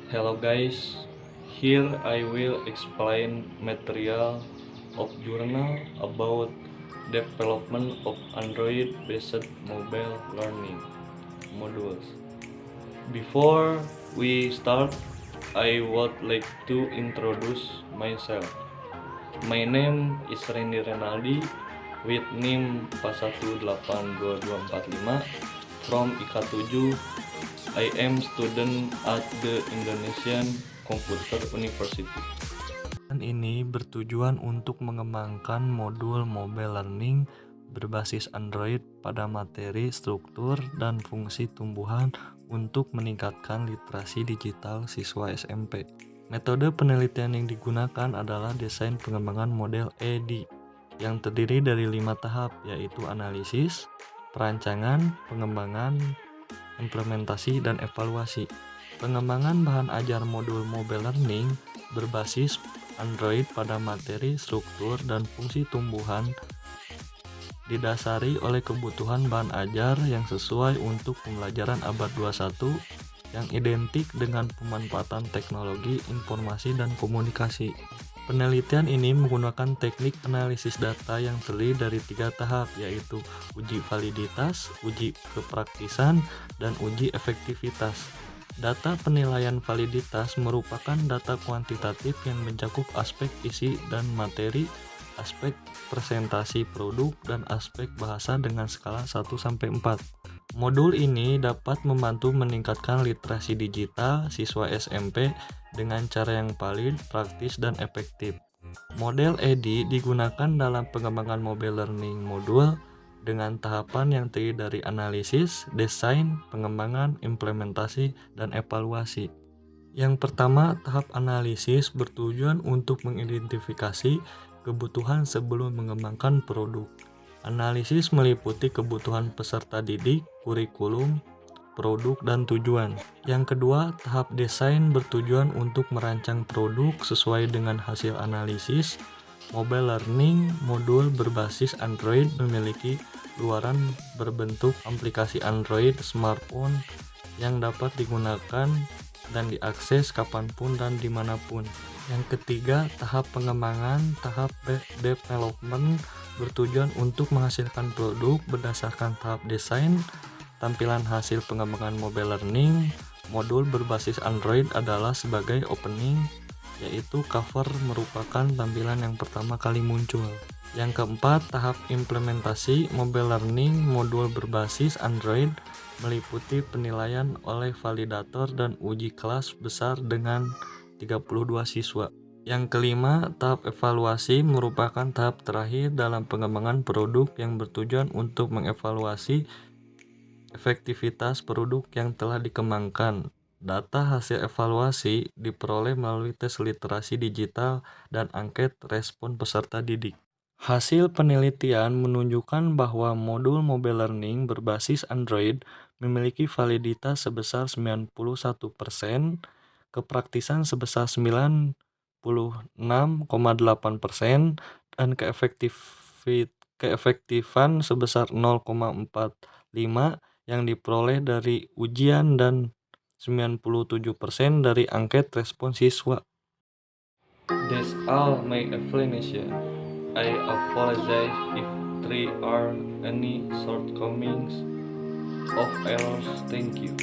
Hello guys, here I will explain material of journal about development of Android-based mobile learning modules. Before we start, I would like to introduce myself. My name is Randy Renaldi with NIM 4182245 from IKA 7. I am student at the Indonesian Computer University. Ini bertujuan untuk mengembangkan modul mobile learning berbasis Android pada materi, struktur, dan fungsi tumbuhan untuk meningkatkan literasi digital siswa SMP. Metode penelitian yang digunakan adalah desain pengembangan model ED yang terdiri dari 5 tahap, yaitu analisis, perancangan, pengembangan, implementasi, dan evaluasi. Pengembangan bahan ajar modul mobile learning berbasis Android pada materi, struktur, dan fungsi tumbuhan didasari oleh kebutuhan bahan ajar yang sesuai untuk pembelajaran abad 21 yang identik dengan pemanfaatan teknologi informasi dan komunikasi. Penelitian ini menggunakan teknik analisis data yang terdiri dari 3 tahap, yaitu uji validitas, uji kepraktisan, dan uji efektivitas. Data penilaian validitas merupakan data kuantitatif yang mencakup aspek isi dan materi, aspek presentasi produk, dan aspek bahasa dengan skala 1-4. Modul ini dapat membantu meningkatkan literasi digital siswa SMP dengan cara yang valid, praktis, dan efektif. Model EDI digunakan dalam pengembangan mobile learning modul dengan tahapan yang terdiri dari analisis, desain, pengembangan, implementasi, dan evaluasi. Yang pertama, tahap analisis bertujuan untuk mengidentifikasi kebutuhan sebelum mengembangkan produk. Analisis meliputi kebutuhan peserta didik, kurikulum, produk, dan tujuan. Yang kedua, tahap desain bertujuan untuk merancang produk sesuai dengan hasil analisis. Mobile learning modul berbasis Android memiliki luaran berbentuk aplikasi Android smartphone yang dapat digunakan dan diakses kapanpun dan dimanapun. Yang ketiga, tahap pengembangan. Tahap development bertujuan untuk menghasilkan produk berdasarkan tahap desain. Tampilan hasil pengembangan mobile learning modul berbasis Android adalah sebagai opening, yaitu cover merupakan tampilan yang pertama kali muncul. Yang keempat, tahap implementasi mobile learning modul berbasis Android meliputi penilaian oleh validator dan uji kelas besar dengan 32 siswa. Yang kelima, tahap evaluasi merupakan tahap terakhir dalam pengembangan produk yang bertujuan untuk mengevaluasi efektivitas produk yang telah dikembangkan. Data hasil evaluasi diperoleh melalui tes literasi digital dan angket respon peserta didik. Hasil penelitian menunjukkan bahwa modul mobile learning berbasis Android memiliki validitas sebesar 91%, kepraktisan sebesar 96,8%, dan keefektifan sebesar 0,45 yang diperoleh dari ujian dan 97% dari angket respon siswa. That's all my explanation. I apologize if there are any shortcomings of errors. Thank you.